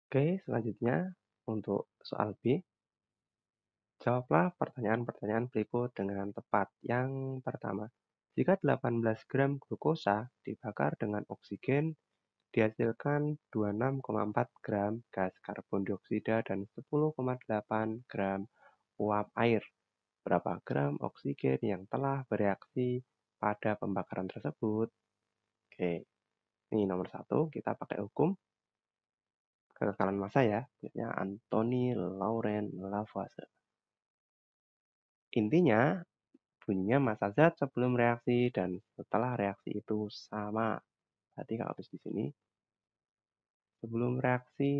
Oke, selanjutnya untuk soal B, jawablah pertanyaan-pertanyaan berikut dengan tepat. Yang pertama, jika 18 gram glukosa dibakar dengan oksigen, dihasilkan 26,4 gram gas karbon dioksida dan 10,8 gram uap air. Berapa gram oksigen yang telah bereaksi pada pembakaran tersebut? Oke, ini nomor satu, kita pakai hukum kekekalan massa ya, misalnya Anthony Laurent Lavoisier. Intinya, bunyinya massa zat sebelum reaksi dan setelah reaksi itu sama. Berarti kalau tulis di sini, sebelum reaksi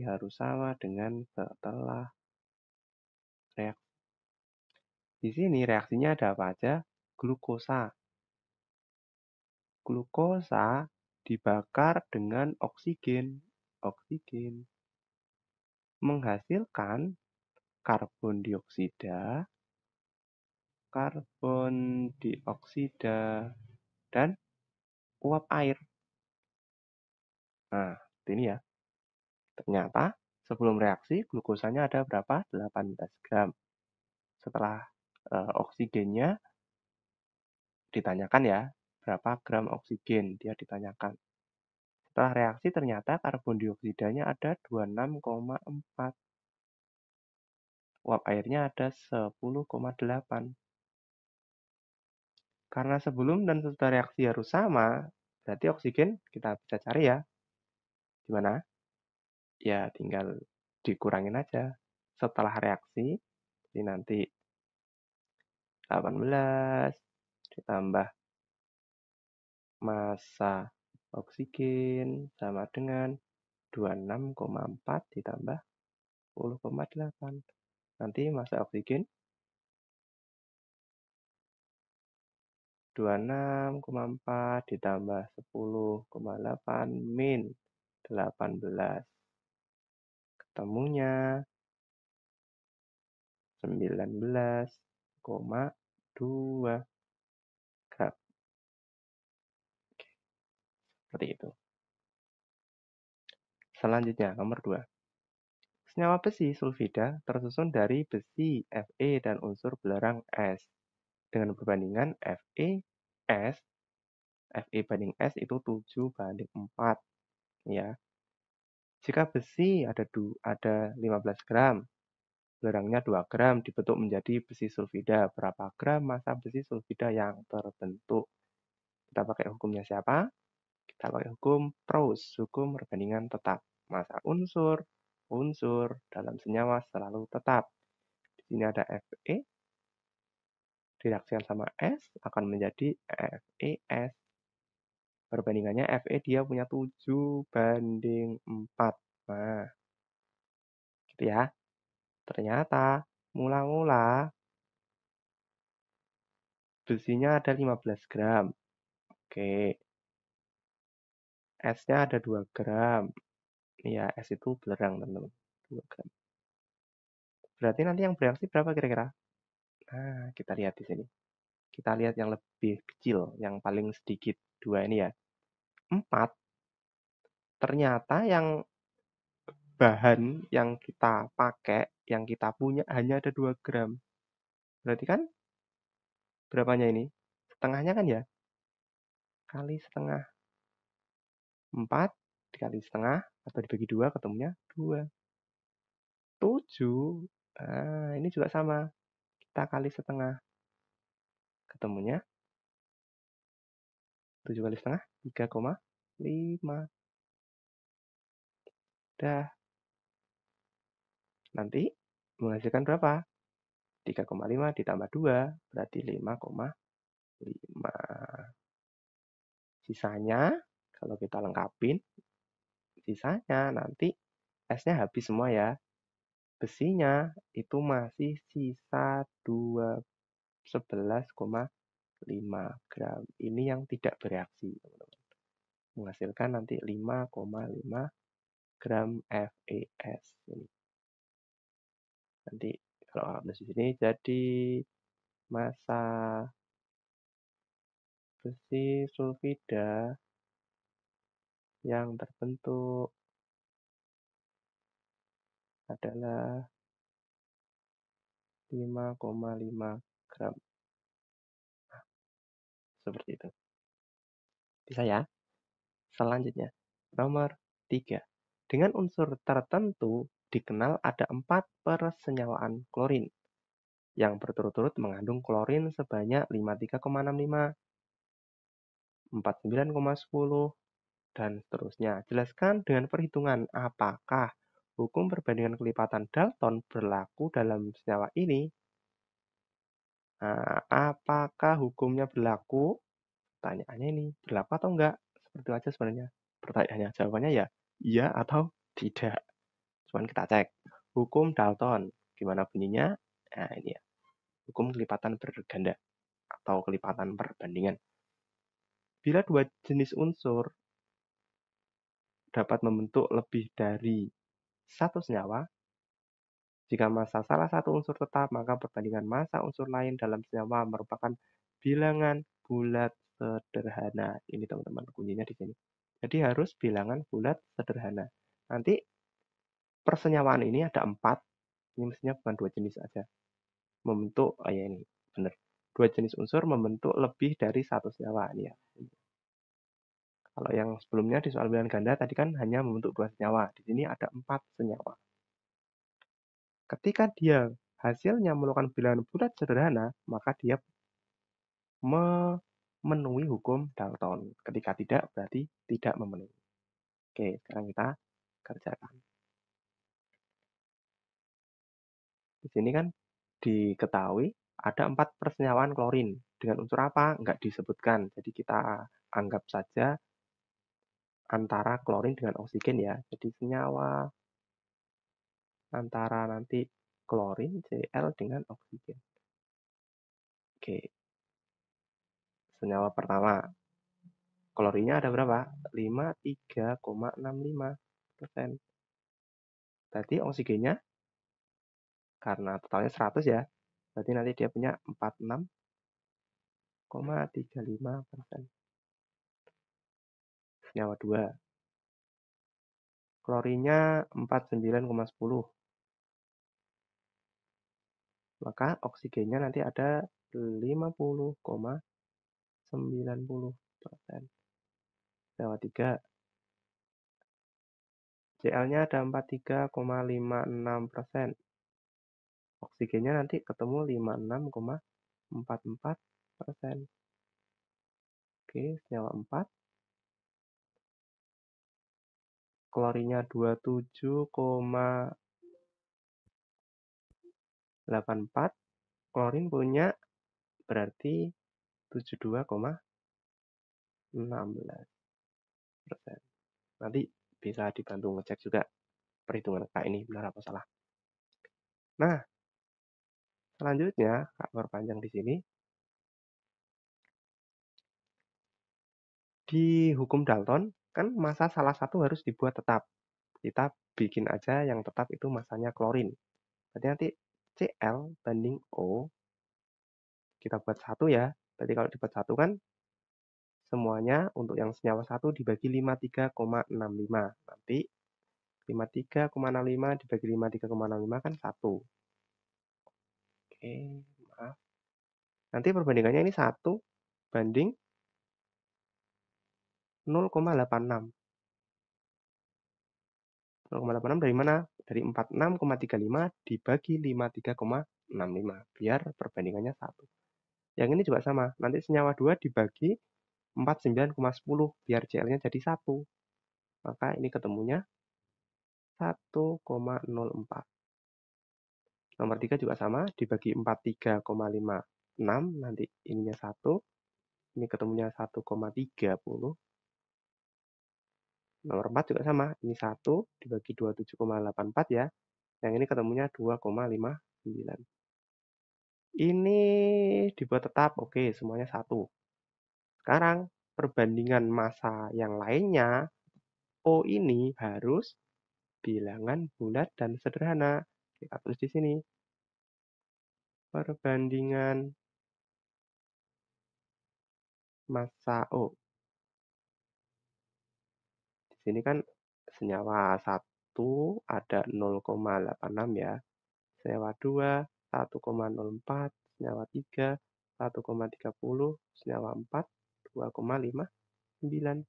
harus sama dengan setelah reaksi. Di sini reaksinya ada apa aja? Glukosa. Glukosa dibakar dengan oksigen. Oksigen menghasilkan karbon dioksida, dan uap air. Nah, ini ya. Ternyata sebelum reaksi glukosanya ada berapa? 18 gram. Setelah oksigennya ditanyakan ya, berapa gram oksigen dia ditanyakan. Setelah reaksi ternyata karbon dioksidanya ada 26,4. Uap airnya ada 10,8. Karena sebelum dan setelah reaksi harus sama, berarti oksigen kita bisa cari ya. Gimana? Ya tinggal dikurangin aja. Setelah reaksi, jadi nanti 18 ditambah massa oksigen sama dengan 26,4 ditambah 10,8. Nanti massa oksigen 26,4 ditambah 10,8 min 18. Ketemunya 19,2 gram. Seperti itu. Selanjutnya, nomor 2. Senyawa besi sulfida tersusun dari besi Fe dan unsur belerang S. Dengan perbandingan Fe banding S itu 7:4. Ya. Jika besi ada 15 gram, belerangnya 2 gram dibentuk menjadi besi sulfida. Berapa gram massa besi sulfida yang terbentuk? Kita pakai hukumnya siapa? Kita pakai hukum Proust, hukum perbandingan tetap. Massa unsur dalam senyawa selalu tetap. Di sini ada Fe, direaksikan sama S akan menjadi FeS. Perbandingannya Fe dia punya 7:4. Nah, gitu ya. Ternyata mula-mula besinya ada 15 gram. Oke. S-nya ada 2 gram. Iya, S itu belerang, teman-teman. 2 gram. Berarti nanti yang bereaksi berapa kira-kira? Nah, kita lihat di sini. Kita lihat yang lebih kecil, yang paling sedikit. 2 ini ya. 4. Ternyata yang bahan yang kita pakai, yang kita punya hanya ada 2 gram. Berarti kan berapanya ini? Setengahnya kan ya? Kali setengah. 4 dikali setengah atau dibagi 2 ketemunya 2. 7. Nah, ini juga sama. Kita kali setengah. Ketemunya 7 kali setengah 3,5. Dah. Nanti menghasilkan berapa? 3,5 ditambah 2 berarti 5,5. Sisanya kalau kita lengkapin, sisanya nanti S-nya habis semua ya. Besinya itu masih sisa 11,5 gram. Ini yang tidak bereaksi, teman-teman. Menghasilkan nanti 5,5 gram FeS. Ini. Nanti kalau di sini jadi massa besi sulfida yang terbentuk adalah 5,5 gram. Seperti itu. Bisa ya? Selanjutnya, nomor 3. Dengan unsur tertentu dikenal ada 4 persenyawaan klorin yang berturut-turut mengandung klorin sebanyak 53,65, 49,10, dan seterusnya. Jelaskan dengan perhitungan apakah hukum perbandingan kelipatan Dalton berlaku dalam senyawa ini. Nah, apakah hukumnya berlaku? Pertanyaannya ini, berlaku atau enggak? Seperti itu aja sebenarnya pertanyaannya. Jawabannya ya iya atau tidak. Cuman kita cek. Hukum Dalton. Gimana bunyinya? Nah, ini ya. Hukum kelipatan berganda atau kelipatan perbandingan. Bila dua jenis unsur dapat membentuk lebih dari satu senyawa, jika massa salah satu unsur tetap, maka perbandingan massa unsur lain dalam senyawa merupakan bilangan bulat sederhana. Ini teman-teman kuncinya di sini. Jadi harus bilangan bulat sederhana. Nanti persenyawaan ini ada 4. Ini mestinya bukan 2 jenis aja. Membentuk, ya ini benar. 2 jenis unsur membentuk lebih dari satu senyawa. Ini ya. Kalau yang sebelumnya di soal bilangan ganda tadi kan hanya membentuk 2 senyawa. Di sini ada 4 senyawa. Ketika dia hasilnya merupakan bilangan bulat sederhana, maka dia memenuhi hukum Dalton. Ketika tidak, berarti tidak memenuhi. Oke, sekarang kita kerjakan. Di sini kan diketahui ada 4 persenyawaan klorin. Dengan unsur apa? Enggak disebutkan. Jadi kita anggap saja antara klorin dengan oksigen ya. Jadi senyawa antara nanti klorin Cl dengan oksigen. Oke. Senyawa pertama. Klorinnya ada berapa? 53,65%. Berarti oksigennya karena totalnya 100 ya. Berarti nanti dia punya 46,35%. Senyawa 2. Klorinnya 49,10. Maka oksigennya nanti ada 50,90%. Senyawa 3. Cl-nya ada 43,56%. Oksigennya nanti ketemu 56,44%. Oke, senyawa 4. Klorinnya 27,84. Klorin punya berarti 72,16%. Nanti bisa dibantu ngecek juga perhitungan Kak ini benar apa salah. Nah, selanjutnya Kak perpanjang di sini. Di hukum Dalton kan massa salah satu harus dibuat tetap. Kita bikin aja yang tetap itu massanya klorin. Berarti nanti Cl banding O kita buat 1 ya. Berarti kalau dibuat 1 kan semuanya untuk yang senyawa 1 dibagi 53,65. Nanti 53,65 dibagi 53,65 kan 1. Oke, maaf. Nanti perbandingannya ini 1 banding 0,86. 0,86 dari mana? Dari 46,35 dibagi 53,65. Biar perbandingannya 1. Yang ini juga sama. Nanti senyawa 2 dibagi 49,10. Biar Cl-nya jadi 1. Maka ini ketemunya 1,04. Nomor 3 juga sama. Dibagi 43,56. Nanti ininya 1. Ini ketemunya 1,30. Nomor 4 juga sama. Ini 1 dibagi 27,84 ya. Yang ini ketemunya 2,59. Ini dibuat tetap. Oke, semuanya 1. Sekarang perbandingan massa yang lainnya. O ini harus bilangan bulat dan sederhana. Kita tulis di sini. Perbandingan massa O sini kan senyawa 1 ada 0,86 ya. Senyawa 2 1,04, senyawa 3 1,30, senyawa 4 2,59.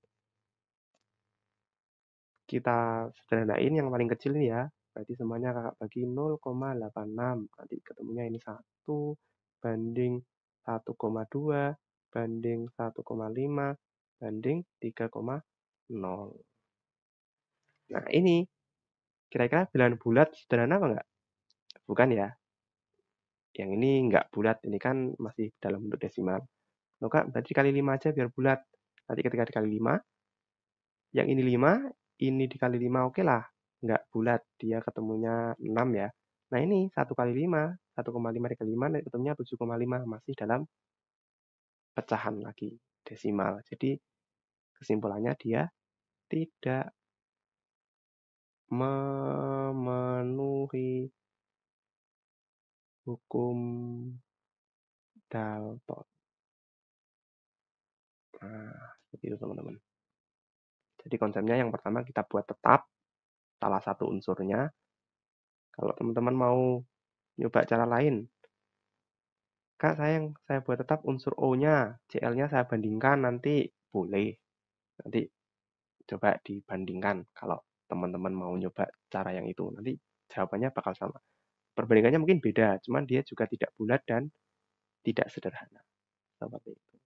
Kita sederhanain yang paling kecil ini ya. Berarti semuanya kakak bagi 0,86. Nanti ketemunya ini 1 banding 1,2 banding 1,5 banding 3,0. Nah ini kira-kira bilangan bulat sederhana apa enggak? Bukan ya. Yang ini enggak bulat, ini kan masih dalam bentuk desimal. Loh kak, berarti dikali 5 aja biar bulat. Nanti ketika dikali 5, yang ini 5, ini dikali 5 oke lah. Enggak bulat, dia ketemunya 6 ya. Nah ini 1 kali 5, 1,5 dikali 5, nanti ketemunya 7,5. Masih dalam pecahan lagi, desimal. Jadi kesimpulannya dia tidak memenuhi hukum Dalton. Nah, seperti itu teman-teman. Jadi konsepnya yang pertama kita buat tetap salah satu unsurnya. Kalau teman-teman mau nyoba cara lain, Kak, saya buat tetap unsur O-nya, CL-nya saya bandingkan nanti boleh. Nanti coba dibandingkan kalau teman-teman mau nyoba cara yang itu. Nanti jawabannya bakal sama. Perbandingannya mungkin beda, cuman dia juga tidak bulat dan tidak sederhana. Seperti itu.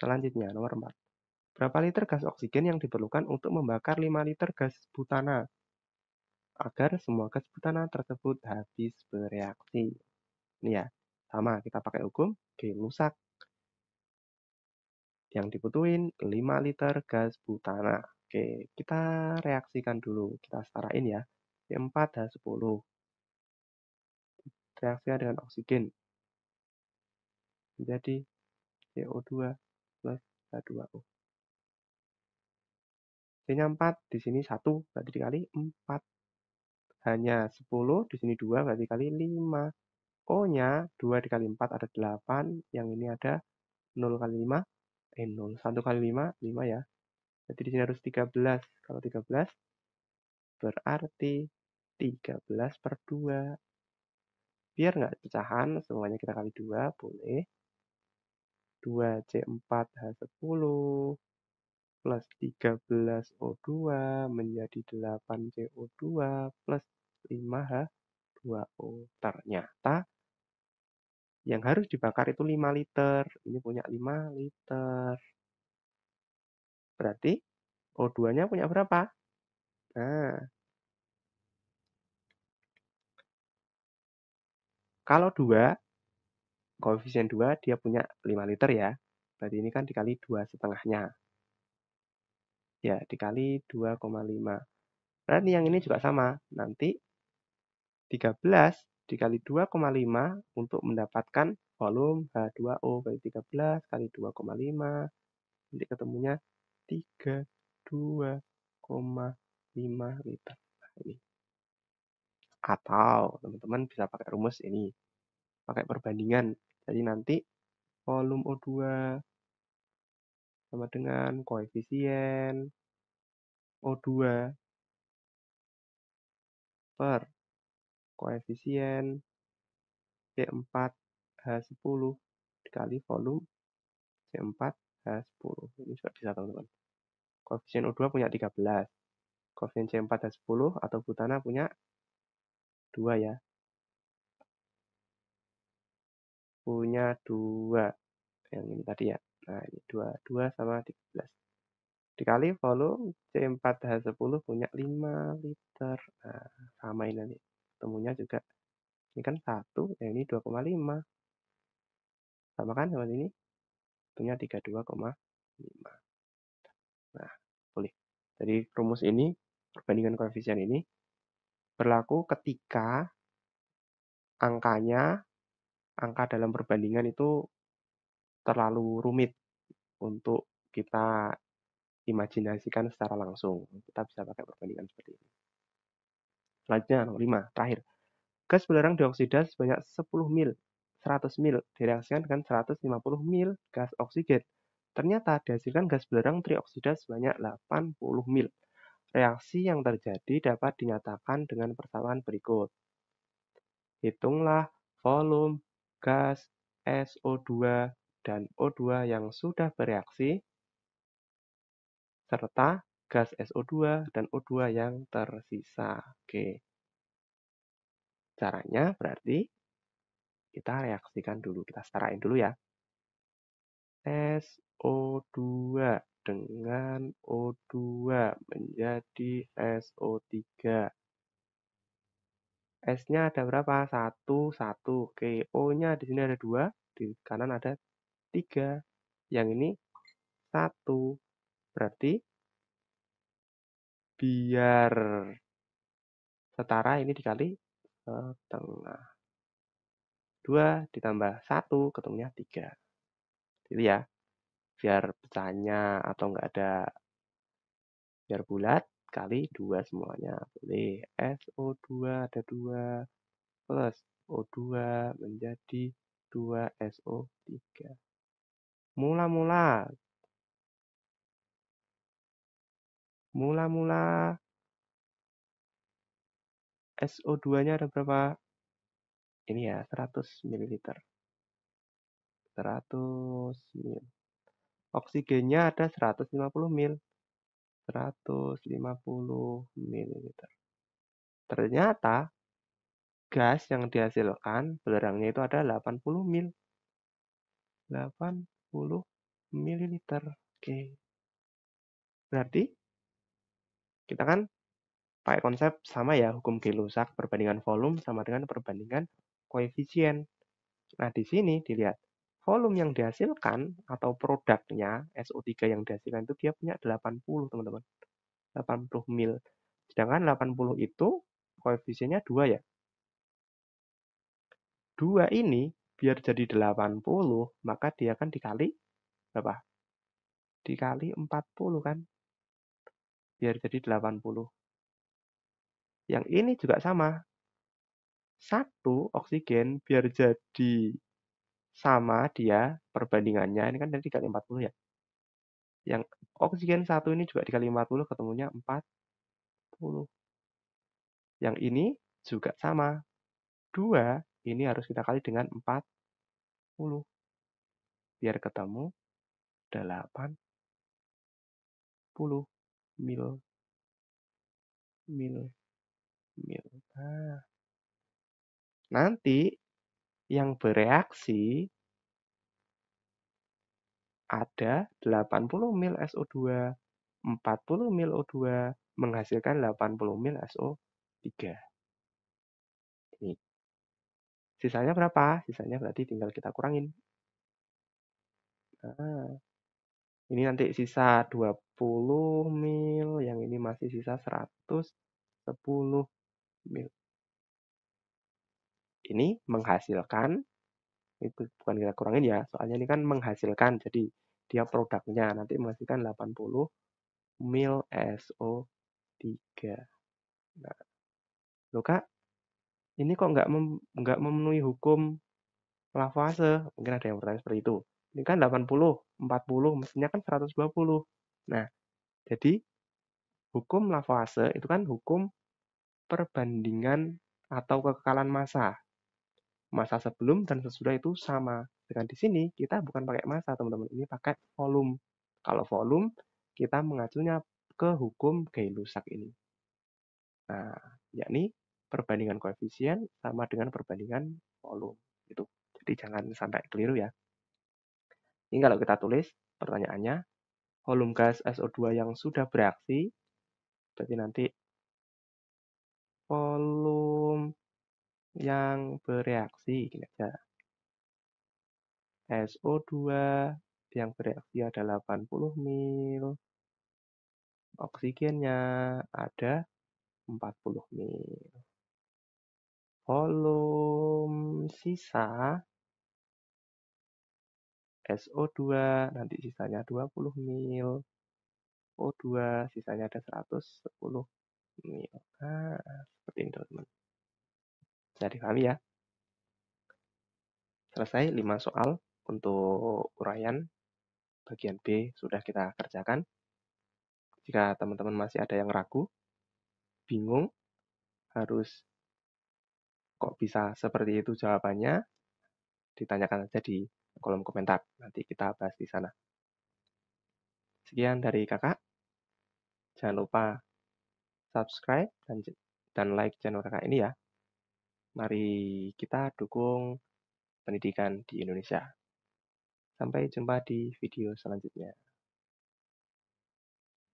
Selanjutnya, nomor 4. Berapa liter gas oksigen yang diperlukan untuk membakar 5 liter gas butana agar semua gas butana tersebut habis bereaksi? Ini ya, sama kita pakai hukum G rusak. Yang dibutuhin 5 liter gas butana. Oke, kita reaksikan dulu. Kita setarain ya. C4H10 reaksikan dengan oksigen menjadi CO2 plus H2O. C-nya 4, di sini 1, berarti dikali 4. Hanya 10, di sini 2, berarti dikali 5. O-nya 2 dikali 4 ada 8, yang ini ada 0 kali 5, 0. 1 kali 5, 5 ya. Jadi di sini harus 13. Kalau 13 berarti 13 per 2. Biar nggak pecahan, semuanya kita kali 2, boleh. 2C4H10 plus 13O2 menjadi 8CO2 plus 5H2O. Ternyata yang harus dibakar itu 5 liter. Ini punya 5 liter. Berarti O2-nya punya berapa? Nah, kalau 2, koefisien 2 dia punya 5 liter ya. Berarti ini kan dikali 2 setengahnya. Ya, dikali 2,5. Berarti yang ini juga sama. Nanti 13 dikali 2,5 untuk mendapatkan volume H2O. Berarti 13 kali 2,5. Nanti ketemunya 32,5 liter. Nah, ini. Atau teman-teman bisa pakai rumus ini. Pakai perbandingan. Jadi nanti volume O2 sama dengan koefisien O2 per koefisien C4H10 dikali volume C4H10. Ini sudah bisa teman-teman. Koefisien O2 punya 13. Koefisien C4H10 atau butana punya 2 ya. Punya 2. Yang ini tadi ya. Nah, ini 2. 2 sama 13. Dikali volume C4H10 punya 5 liter. Nah, sama ini nanti. Ketemunya juga. Ini kan 1, yang ini 2,5. Sama kan sama ini? Punya 32,5. Nah, boleh. Jadi rumus ini, perbandingan koefisien ini, berlaku ketika angka dalam perbandingan itu terlalu rumit untuk kita imajinasikan secara langsung. Kita bisa pakai perbandingan seperti ini. Selanjutnya, nomor 5, terakhir. Gas belerang dioksida sebanyak 10 mil, 100 mil, direaksikan dengan 150 mil gas oksigen. Ternyata dihasilkan gas belerang trioksida sebanyak 80 mil. Reaksi yang terjadi dapat dinyatakan dengan persamaan berikut. Hitunglah volume gas SO2 dan O2 yang sudah bereaksi, serta gas SO2 dan O2 yang tersisa. Oke, caranya berarti kita reaksikan dulu, kita setarain dulu ya. SO2 dengan O2 menjadi SO3. S-nya ada berapa? 1, 1. Oke, O-nya di sini ada 2, di kanan ada 3. Yang ini 1. Berarti biar setara ini dikali setengah. 2 ditambah 1 ketemunya 3. Jadi ya, biar pecahnya atau enggak ada, biar bulat, kali 2 semuanya. Boleh. SO2 ada 2 plus O2 menjadi 2SO3. Mula-mula SO2-nya ada berapa? Ini ya, 100 ml. 100 ml. Oksigennya ada 150 ml. 150 ml. Ternyata gas yang dihasilkan belerangnya itu ada 80 ml. 80 ml. Oke. Berarti kita kan pakai konsep sama ya, hukum Gay-Lussac, perbandingan volume sama dengan perbandingan koefisien. Nah, di sini dilihat volume yang dihasilkan atau produknya SO3 yang dihasilkan itu dia punya 80, teman-teman. 80 mil. Sedangkan 80 itu koefisiennya 2 ya. 2 ini biar jadi 80, maka dia kan dikali berapa? Dikali 40 kan? Biar jadi 80. Yang ini juga sama. 1 oksigen biar jadi sama dia perbandingannya, ini kan tadi dikali 40 ya. Yang oksigen 1 ini juga dikali 40 ketemunya 40. Yang ini juga sama. 2 ini harus kita kali dengan 40. Biar ketemu 80 mil. Nah, nanti yang bereaksi ada 80 mil SO2, 40 mil O2 menghasilkan 80 mil SO3. Ini. Sisanya berapa? Sisanya berarti tinggal kita kurangin. Nah, ini nanti sisa 20 mil, yang ini masih sisa 110 mil. Ini menghasilkan, itu bukan kita kurangin ya, soalnya ini kan menghasilkan, jadi dia produknya nanti menghasilkan 80 mil SO3. Nah, loh Kak, ini kok nggak memenuhi hukum Laplace? Mungkin ada yang bertanya seperti itu. Ini kan 80, 40, mestinya kan 120. Nah, jadi hukum Laplace itu kan hukum perbandingan atau kekekalan massa. Massa sebelum dan sesudah itu sama. Dengan di sini kita bukan pakai massa, teman-teman. Ini pakai volume. Kalau volume, kita mengacunya ke hukum Gay-Lussac ini. Nah, yakni perbandingan koefisien sama dengan perbandingan volume. Itu. Jadi jangan sampai keliru ya. Ini kalau kita tulis pertanyaannya, volume gas SO2 yang sudah bereaksi, berarti nanti volume yang bereaksi, gini aja. SO2 yang bereaksi ada 80 mil, oksigennya ada 40 mil. Volume sisa SO2 nanti sisanya 20 mil, O2 sisanya ada 110 mil. Nah, seperti ini teman-teman. Bisa dipahami ya. Selesai 5 soal untuk uraian. bagian B sudah kita kerjakan. Jika teman-teman masih ada yang ragu, bingung, harus kok bisa seperti itu jawabannya, ditanyakan saja di kolom komentar. Nanti kita bahas di sana. Sekian dari kakak. Jangan lupa subscribe dan like channel kakak ini ya. Mari kita dukung pendidikan di Indonesia. Sampai jumpa di video selanjutnya.